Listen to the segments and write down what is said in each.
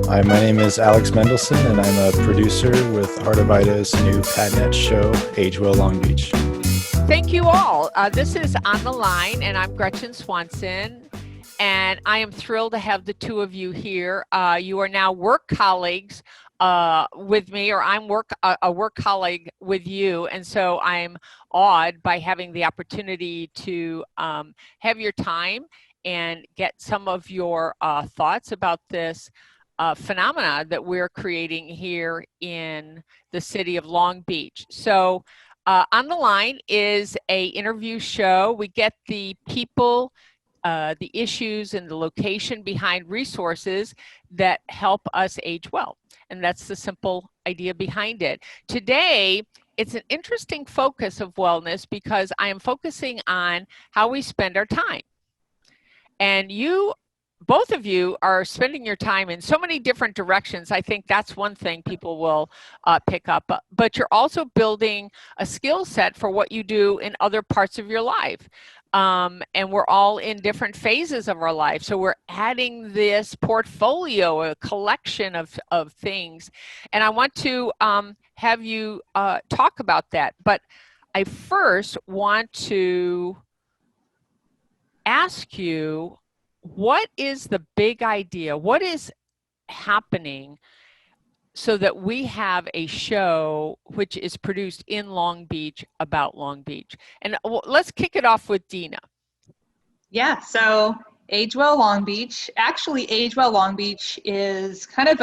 Hi, my name is Alex Mendelson, and I'm a producer with Heart of Ida's new Padnet show, Agewell Long Beach. Thank you all. This is On the Line, and I'm Gretchen Swanson, and I am thrilled to have the two of you here. You are now work colleagues with me, or I'm a work colleague with you, and so I'm awed by having the opportunity to have your time and get some of your thoughts about this phenomena that we're creating here in the city of Long Beach. So On the Line is a interview show. We get the people, the issues, and the location behind resources that help us age well. And that's the simple idea behind it. Today, it's an interesting focus of wellness because I am focusing on how we spend our time. And both of you are spending your time in so many different directions. I think that's one thing people will pick up. But you're also building a skill set for what you do in other parts of your life. And we're all in different phases of our life. So we're adding this portfolio, a collection of things. And I want to have you talk about that. But I first want to ask you, what is the big idea? What is happening so that we have a show which is produced in Long Beach about Long Beach? And let's kick it off with Dina. Yeah, so Agewell Long Beach. Actually, Agewell Long Beach is kind of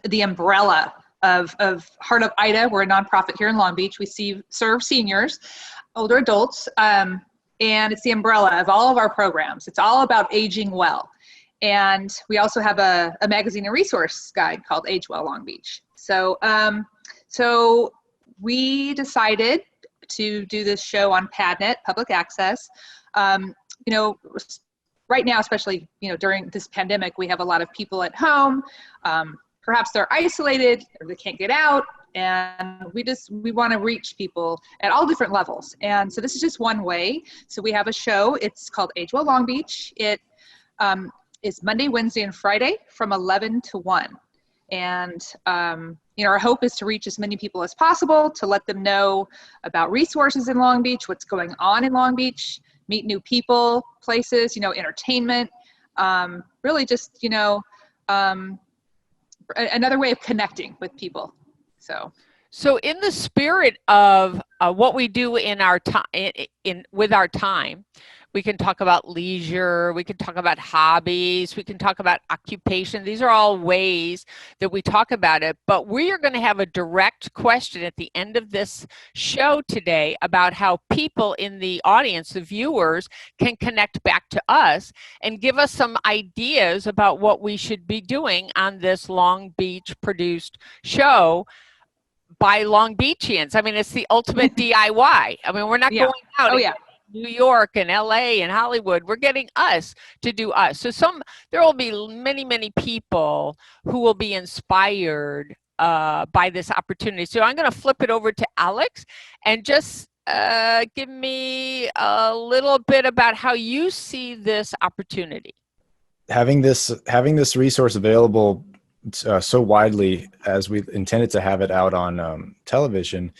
the umbrella of Heart of Ida. We're a nonprofit here in Long Beach. We serve seniors, older adults, and it's the umbrella of all of our programs. It's all about aging well. And we also have a magazine and resource guide called Agewell Long Beach. So we decided to do this show on Padnet, public access. Right now, especially, during this pandemic, we have a lot of people at home. Perhaps they're isolated or they can't get out. And we want to reach people at all different levels. And so this is just one way. So we have a show. It's called Agewell Long Beach. It is Monday, Wednesday, and Friday from 11 to 1. And, our hope is to reach as many people as possible, to let them know about resources in Long Beach, what's going on in Long Beach, meet new people, places, entertainment, really just, another way of connecting with people. So in the spirit of what we do in our time, with our time, we can talk about leisure, we can talk about hobbies, we can talk about occupation. These are all ways that we talk about it. But we are going to have a direct question at the end of this show today about how people in the audience, the viewers, can connect back to us and give us some ideas about what we should be doing on this Long Beach produced show by Long Beachians. I mean, it's the ultimate DIY. I mean, we're not going out to New York and LA and Hollywood. We're getting us to do us. So there will be many, many people who will be inspired by this opportunity. So I'm going to flip it over to Alex and just give me a little bit about how you see this opportunity. Having this resource available so widely as we intended to have it out on television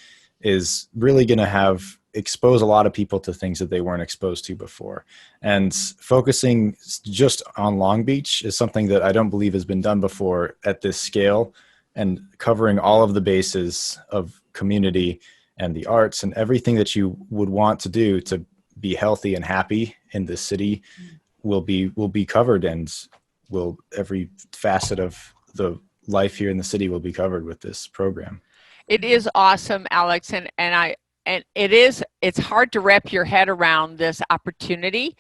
is really going to expose a lot of people to things that they weren't exposed to before. And focusing just on Long Beach is something that I don't believe has been done before at this scale, and covering all of the bases of community and the arts and everything that you would want to do to be healthy and happy in this city will be covered, and every facet of the life here in the city will be covered with this program. It is awesome, Alex, and it's hard to wrap your head around this opportunity.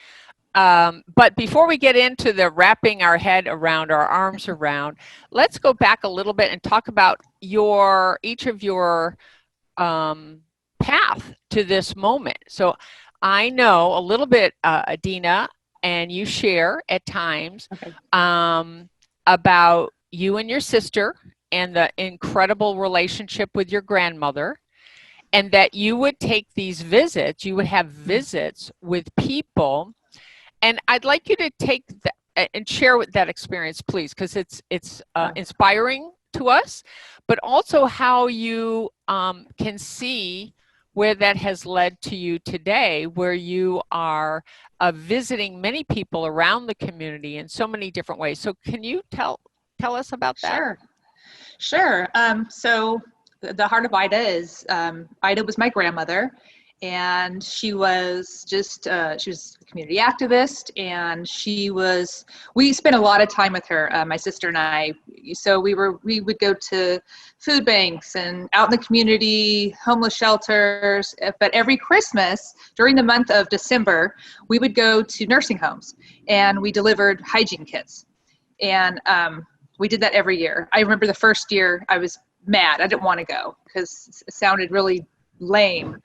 But before we get into the wrapping our head around, our arms around, let's go back a little bit and talk about each of your path to this moment. So I know a little bit, Dina, and you share at times about you and your sister and the incredible relationship with your grandmother, and that you would take these visits, you would have visits with people. And I'd like you to take and share with that experience, please, because it's inspiring to us, but also how you can see where that has led to you today, where you are visiting many people around the community in so many different ways. So can you tell us about that? Sure. So the heart of Ida is, Ida was my grandmother, and she was she was a community activist, and we spent a lot of time with her, my sister and I. So we would go to food banks and out in the community, homeless shelters, but every Christmas during the month of December, we would go to nursing homes, and we delivered hygiene kits. And we did that every year. I remember the first year I was mad. I didn't want to go because it sounded really lame,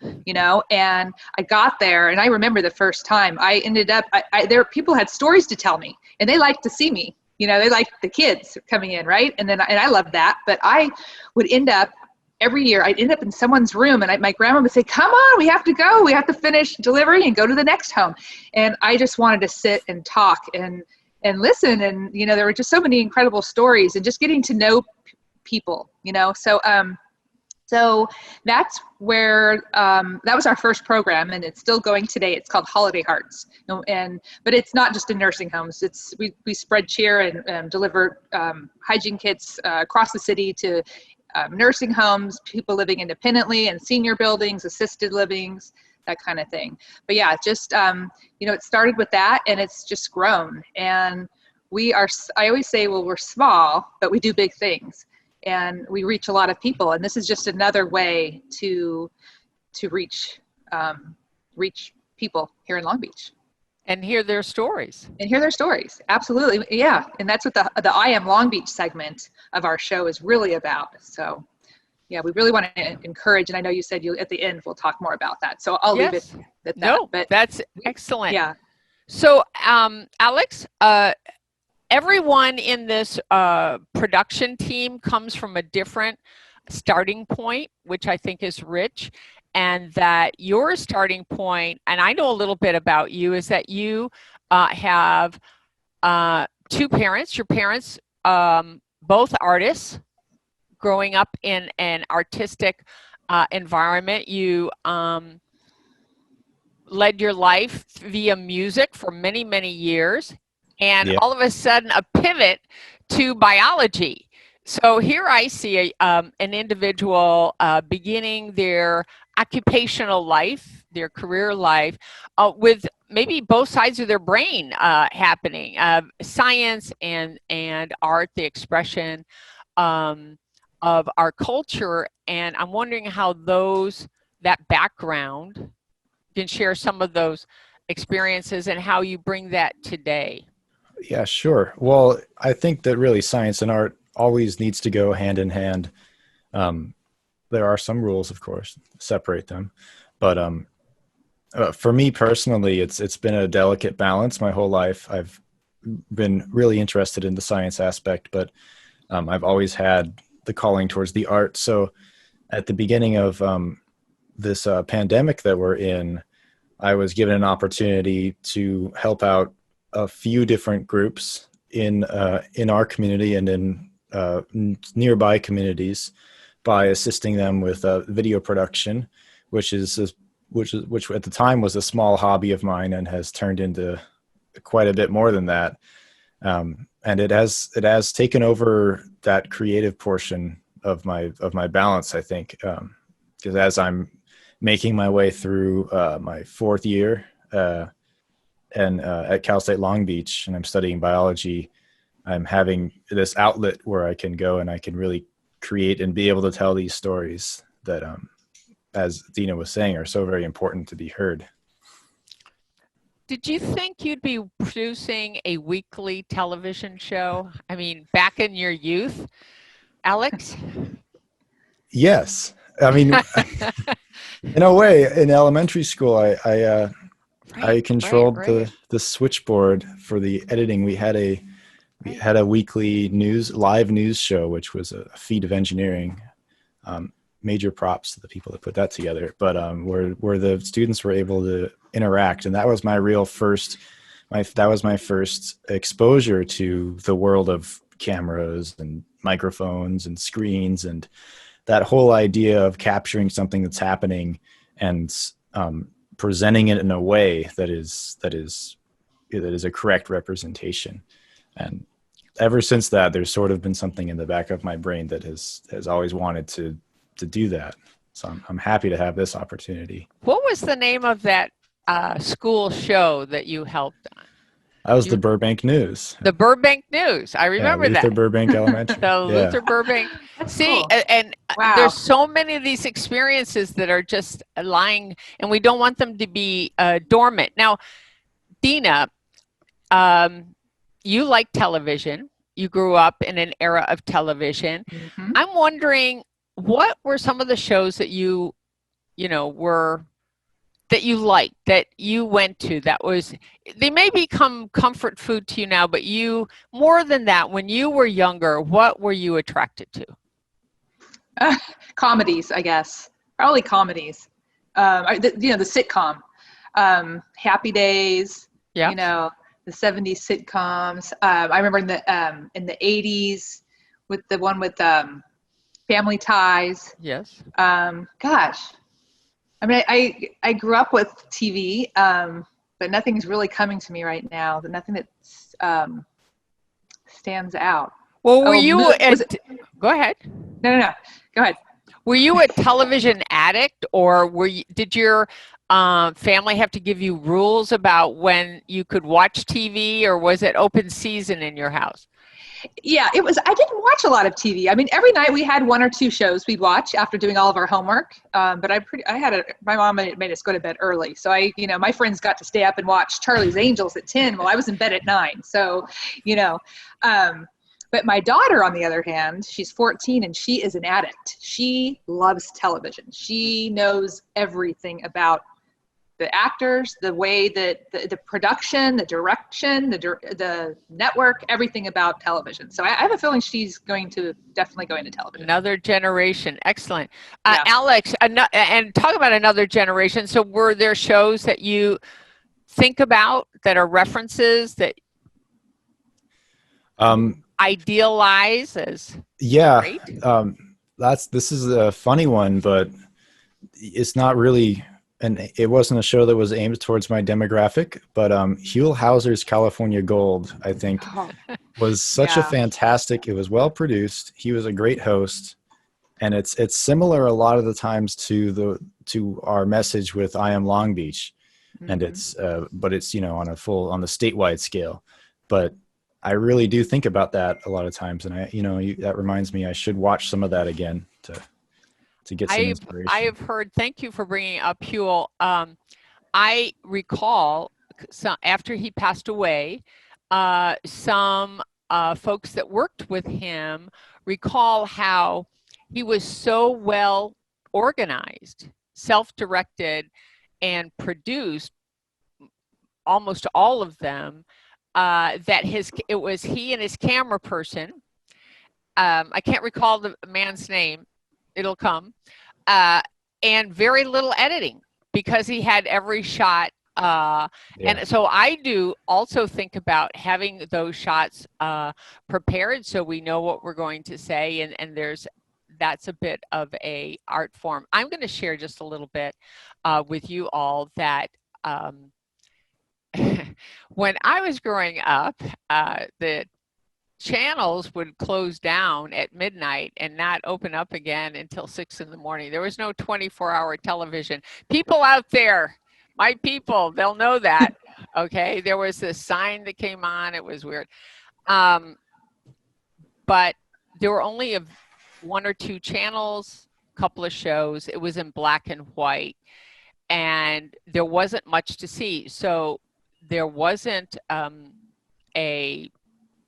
and I got there, and I remember the first time I ended up, people had stories to tell me, and they liked to see me, they liked the kids coming in, right? And I loved that, but I would end up every year, I'd end up in someone's room, and my grandma would say, come on, we have to go. We have to finish delivery and go to the next home. And I just wanted to sit and talk and listen. And, there were just so many incredible stories and just getting to know people, so that's where, that was our first program, and it's still going today. It's called Holiday Hearts. But it's not just in nursing homes. We spread cheer and deliver hygiene kits across the city to nursing homes, people living independently, and senior buildings, assisted livings, that kind of thing. But yeah, just, it started with that, and it's just grown. And I always say, well, we're small, but we do big things. And we reach a lot of people, and this is just another way to reach people here in Long Beach and hear their stories. Absolutely, yeah. And that's what the I Am Long Beach segment of our show is really about. So, yeah, we really want to encourage. And I know you said at the end we'll talk more about that. So I'll leave it at that. No, but that's excellent. Yeah. So, Alex, everyone in this production team comes from a different starting point, which I think is rich, and that your starting point, and I know a little bit about you, is that you have two parents. Your parents, both artists, growing up in an artistic environment. You led your life via music for many, many years. And all of a sudden, a pivot to biology. So here I see an individual beginning their occupational life, their career life, with maybe both sides of their brain happening, science and art, the expression of our culture. And I'm wondering how that background can share some of those experiences and how you bring that today. Yeah, sure. Well, I think that really science and art always needs to go hand in hand. There are some rules, of course, separate them. But for me personally, it's been a delicate balance my whole life. I've been really interested in the science aspect, but I've always had the calling towards the art. So at the beginning of this pandemic that we're in, I was given an opportunity to help out a few different groups in our community and in nearby communities by assisting them with video production, which at the time was a small hobby of mine and has turned into quite a bit more than that. And it has taken over that creative portion of my balance, I think, because as I'm making my way through my fourth year and at Cal State Long Beach, and I'm studying biology, I'm having this outlet where I can go and I can really create and be able to tell these stories that, as Dina was saying, are so very important to be heard. Did you think you'd be producing a weekly television show? I mean, back in your youth, Alex? Yes. I mean, in a way, in elementary school, I controlled the switchboard for the editing. We had a weekly live news show, which was a feat of engineering. Major props to the people that put that together. But where the students were able to interact, and that was my real first that was my first exposure to the world of cameras and microphones and screens, and that whole idea of capturing something that's happening and presenting it in a way that is a correct representation. And ever since that, there's sort of been something in the back of my brain that has always wanted to do that. So I'm happy to have this opportunity. What was the name of that school show that you helped on? That was the Burbank News. The Burbank News. I remember Luther that. Burbank Elementary. The Luther Burbank. That's See, cool. and Wow. there's so many of these experiences that are just lying, and we don't want them to be dormant. Now, Dina, you like television. You grew up in an era of television. Mhm. I'm wondering, what were some of the shows that you liked, that you went to, they may become comfort food to you now, but more than that, when you were younger, what were you attracted to? Comedies, I guess. Probably comedies. The sitcom. Happy Days. Yeah. You know, the 70s sitcoms. I remember in the 80s with the one with Family Ties. Yes. Gosh. I mean, I grew up with TV, but nothing's really coming to me right now. Nothing that stands out. Well, Go ahead. No. Go ahead. Were you a television addict, or did your family have to give you rules about when you could watch TV, or was it open season in your house? Yeah, it was. I didn't watch a lot of TV. I mean, every night we had one or two shows we'd watch after doing all of our homework. But my mom made us go to bed early. So my friends got to stay up and watch Charlie's Angels at 10 while I was in bed at 9. So, but my daughter, on the other hand, she's 14 and she is an addict. She loves television. She knows everything about the actors, the way that the production, the direction, the network, everything about television. So I have a feeling she's definitely going to television. Another generation. Excellent. Yeah. Alex, and talk about another generation. So were there shows that you think about that are references that idealize as great? This is a funny one, but it's not really. And it wasn't a show that was aimed towards my demographic, but Huell Hauser's California Gold, I think, was such a fantastic. It was well produced. He was a great host, and it's similar a lot of the times to our message with I Am Long Beach, and it's but it's on the statewide scale. But I really do think about that a lot of times, and that reminds me I should watch some of that again to get some inspiration. I have heard, thank you for bringing up Huell. I recall after he passed away, some folks that worked with him recall how he was so well organized, self-directed, and produced almost all of them, that it was he and his camera person. I can't recall the man's name. It'll come, and very little editing because he had every shot. And so I do also think about having those shots prepared so we know what we're going to say, and that's a bit of a art form. I'm going to share just a little bit with you all that when I was growing up, the channels would close down at midnight and not open up again until 6 in the morning. There was no 24-hour television. People out there, my people, they'll know that. Okay, there was this sign that came on. It was weird, but there were only one or two channels, a couple of shows. It was in black and white, and there wasn't much to see. So there wasn't a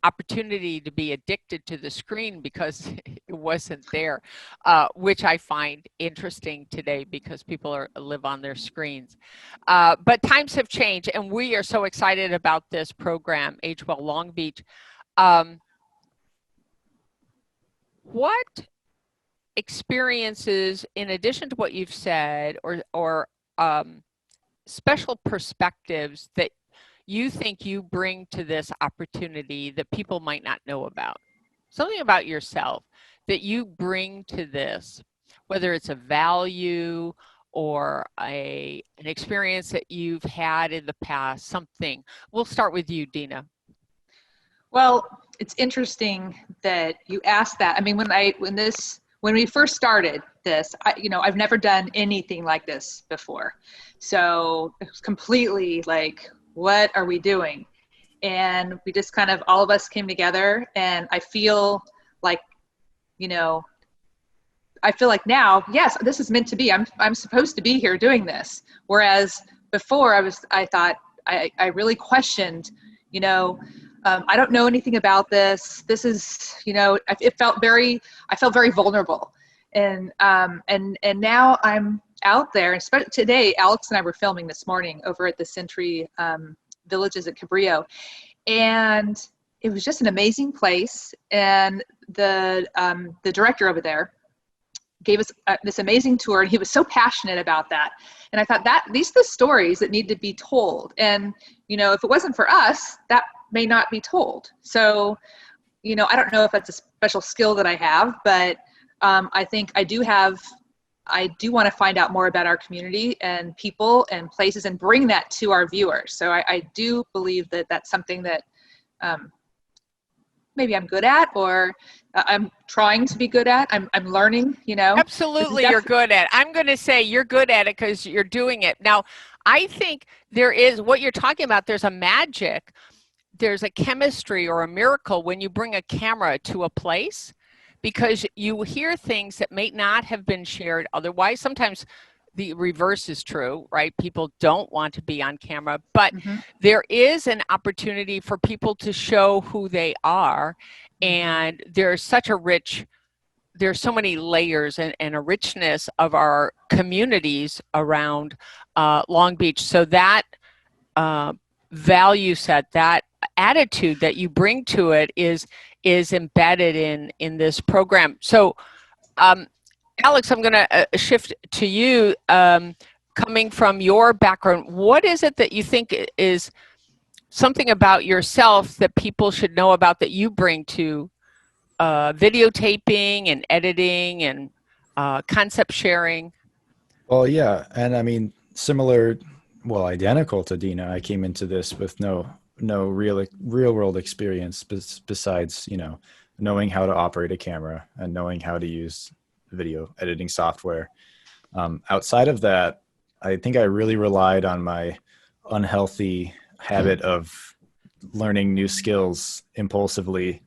opportunity to be addicted to the screen because it wasn't there, which I find interesting today because people live on their screens. But times have changed, and we are so excited about this program, Agewell Long Beach. What experiences, in addition to what you've said, or special perspectives that you think you bring to this opportunity that people might not know about? Something about yourself that you bring to this, whether it's a value or an experience that you've had in the past, something. We'll start with you, Dina. Well, it's interesting that you asked that. I mean, when we first started this, I've never done anything like this before. So it was completely like, what are we doing? And we just kind of, all of us came together, and I feel like, now, yes, this is meant to be. I'm supposed to be here doing this. Whereas before I thought I really questioned, I don't know anything about this. This is, I felt very vulnerable. And now I'm out there. Today, Alex and I were filming this morning over at the Century Villages at Cabrillo. And it was just an amazing place. And the director over there gave us this amazing tour, and he was so passionate about that. And I thought these are the stories that need to be told. And, if it wasn't for us, that may not be told. So, I don't know if that's a special skill that I have, but I think I do want to find out more about our community and people and places and bring that to our viewers. So I do believe that that's something that maybe I'm good at, or I'm trying to be good at. I'm learning, Absolutely, you're good at it. I'm going to say you're good at it because you're doing it. Now, I think there is, what you're talking about, there's a magic, there's a chemistry or a miracle when you bring a camera to a place, because you hear things that may not have been shared otherwise. Sometimes the reverse is true, right? People don't want to be on camera, but there is an opportunity for people to show who they are. And there's so many layers and a richness of our communities around Long Beach. So that value set, that attitude that you bring to it is embedded in this program. So, Alex, I'm going to shift to you. Coming from your background, what is it that you think is something about yourself that people should know about that you bring to videotaping and editing and concept sharing? Well, yeah. And I mean, identical to Dina, I came into this with no real world experience besides, knowing how to operate a camera and knowing how to use video editing software. Outside of that, I think I really relied on my unhealthy habit of learning new skills impulsively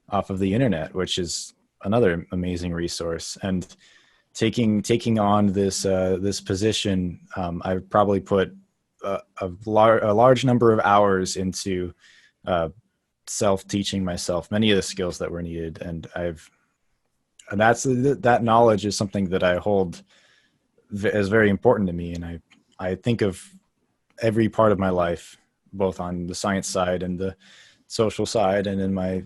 off of the internet, which is another amazing resource. And taking on this position, I've probably put a large number of hours into self-teaching myself many of the skills that were needed, and that knowledge is something that I hold as very important to me. And I think of every part of my life, both on the science side and the social side, and in my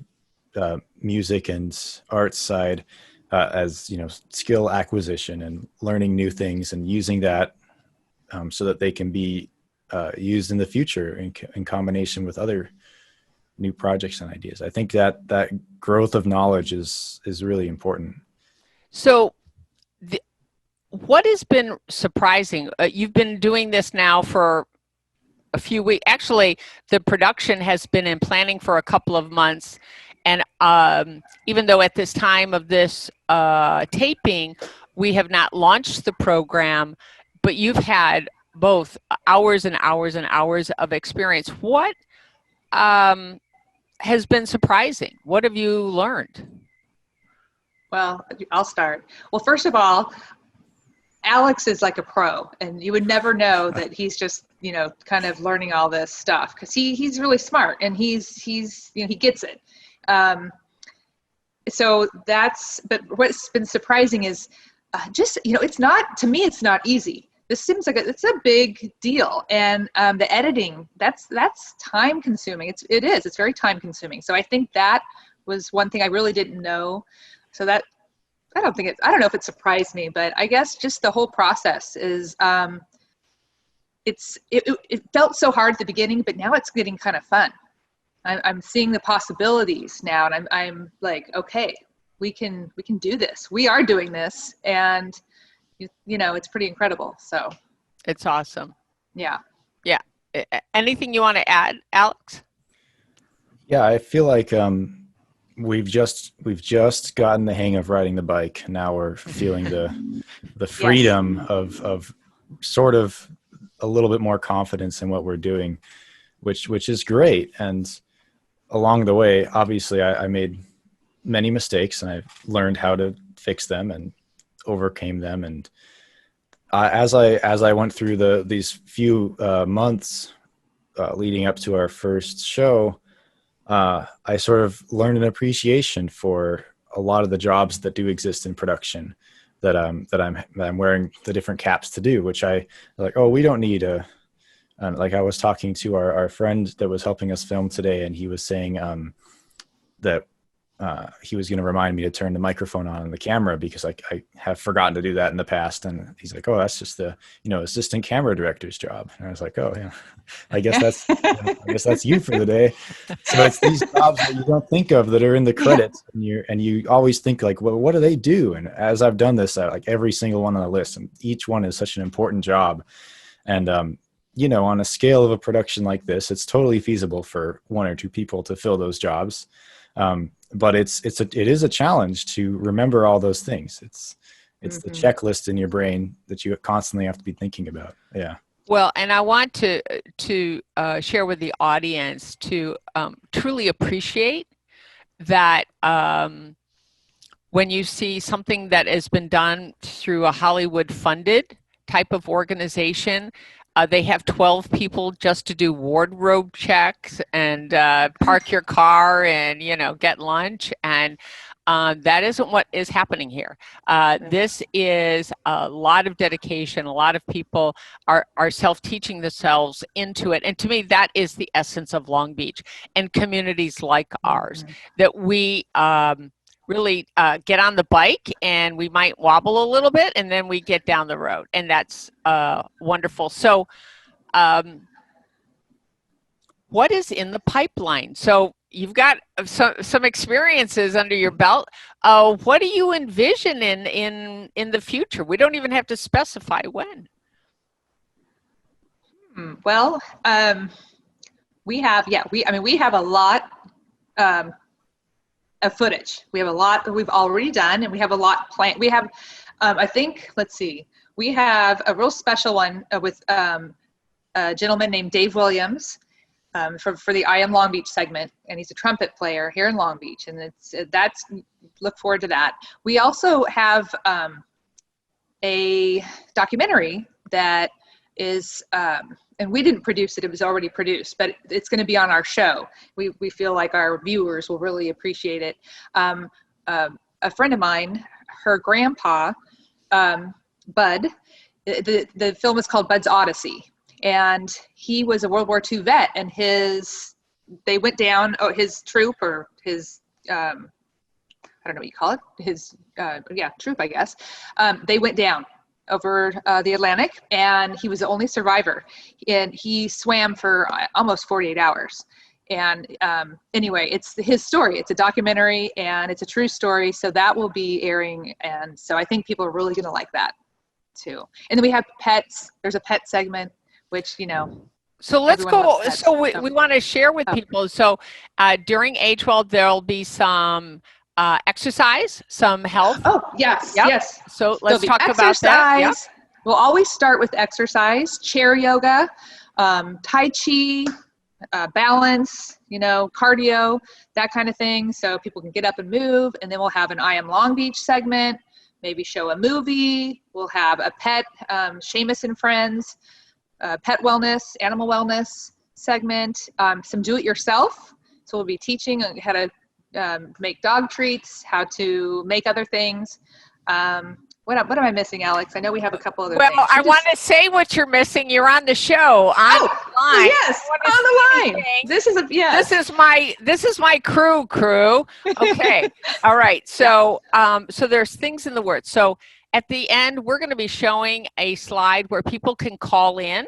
music and arts side, as skill acquisition and learning new things and using that so that they can be used in the future in combination with other new projects and ideas. I think that growth of knowledge is really important. So what has been surprising? You've been doing this now for a few weeks. Actually, the production has been in planning for a couple of months. And even though at this time of this taping, we have not launched the program, but you've had both hours and hours and hours of experience. What has been surprising? What have you learned? Well, I'll start. Well, first of all, Alex is like a pro, and you would never know that he's just, kind of learning all this stuff, because he's really smart, and he's he gets it. But what's been surprising is just, it's not easy. This seems like it's a big deal. And the editing, that's time consuming. It's very time consuming. So I think that was one thing I really didn't know. So that, I don't know if it surprised me, but I guess just the whole process is, it felt so hard at the beginning, but now it's getting kind of fun. I'm seeing the possibilities now, and I'm like, okay, we can do this. We are doing this, and you know, it's pretty incredible. So it's awesome. Yeah. Anything you want to add, Alex? Yeah, I feel like we've just gotten the hang of riding the bike. Now we're feeling the freedom of sort of a little bit more confidence in what we're doing, which is great. And along the way, obviously, I made many mistakes, and I learned how to fix them and overcame them. And as I went through these few months leading up to our first show, I sort of learned an appreciation for a lot of the jobs that do exist in production that I'm wearing the different caps to do, which I like, oh, we don't need like I was talking to our friend that was helping us film today, and he was saying that he was going to remind me to turn the microphone on and the camera, because I have forgotten to do that in the past. And he's like, oh, that's just the, assistant camera director's job. And I was like, oh yeah, I guess that's you for the day. So it's these jobs that you don't think of that are in the credits, and you always think like, well, what do they do? And as I've done this, like every single one on the list, and each one is such an important job. And, on a scale of a production like this, it's totally feasible for one or two people to fill those jobs. But it is a challenge to remember all those things. It's the checklist in your brain that you constantly have to be thinking about. Yeah. Well, and I want to share with the audience to truly appreciate that when you see something that has been done through a Hollywood-funded type of organization. They have 12 people just to do wardrobe checks and park your car and, get lunch. And that isn't what is happening here. This is a lot of dedication. A lot of people are self-teaching themselves into it. And to me, that is the essence of Long Beach and communities like ours, that we really get on the bike, and we might wobble a little bit, and then we get down the road, and that's wonderful. So what is in the pipeline? So you've got some experiences under your belt. What do you envision in the future? We don't even have to specify when. Well, we have a lot of footage. We have a lot that we've already done, and we have a lot planned. We have, I think, let's see, we have a real special one with a gentleman named Dave Williams for the I Am Long Beach segment, and he's a trumpet player here in Long Beach, and look forward to that. We also have a documentary that is, and we didn't produce it, it was already produced, but it's going to be on our show. We feel like our viewers will really appreciate it. A friend of mine, her grandpa, Bud, the film is called Bud's Odyssey, and he was a World War II vet, and they went down, his troop, or his, I don't know what you call it, his, troop, I guess. They went down over the Atlantic, and he was the only survivor, and he swam for almost 48 hours. And anyway, it's his story. It's a documentary, and it's a true story, so that will be airing, and so I think people are really going to like that too. And then we have pets. There's a pet segment, which so let's go. So we want to share with people. So during Agewell, there'll be some exercise, some health. Oh, yes, yes. So let's talk about that. Yep. We'll always start with exercise, chair yoga, Tai Chi, balance, cardio, that kind of thing. So people can get up and move. And then we'll have an I Am Long Beach segment, maybe show a movie. We'll have a pet, Seamus and Friends, pet wellness, animal wellness segment, some do-it-yourself. So we'll be teaching how to make dog treats, how to make other things. What am I missing, Alex? I know we have a couple other things. Well, I want to say what you're missing. You're on the show. On the line. Yes, on the line. This is my crew. Okay. All right. So so there's things in the words. So at the end, we're going to be showing a slide where people can call in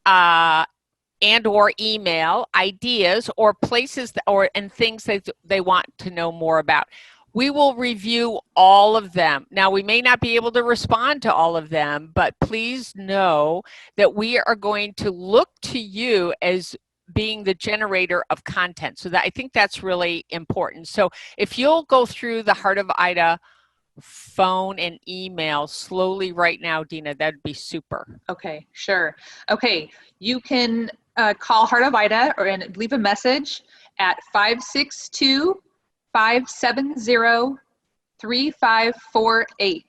and or email ideas or places and things that they want to know more about. We will review all of them. Now, we may not be able to respond to all of them, but please know that we are going to look to you as being the generator of content. So that I think that's really important. So if you'll go through the Heart of Ida phone and email slowly right now, Dina, that'd be super. Okay, sure. Okay, you can call Heart of Ida and leave a message at 562-570-3548.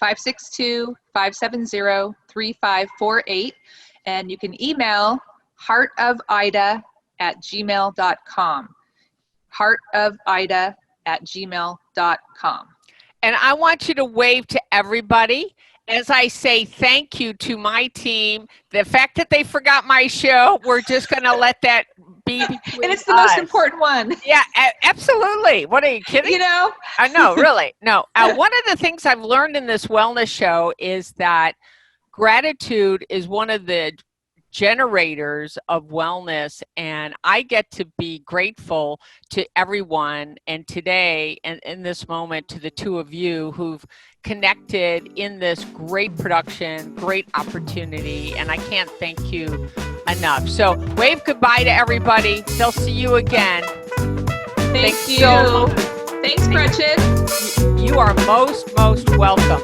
562-570-3548. And you can email heartofida@gmail.com. heartofida@gmail.com. And I want you to wave to everybody as I say thank you to my team. The fact that they forgot my show, we're just going to let that be between And it's the us. most important one. Yeah, absolutely. What, are you kidding? You know? No, really. No. One of the things I've learned in this wellness show is that gratitude is one of the generators of wellness, and I get to be grateful to everyone, and today and in this moment to the two of you who've connected in this great production, great opportunity, and I can't thank you enough. So wave goodbye to everybody. They'll see you again. Thank you. So much. Thanks, Gretchen. You are most welcome.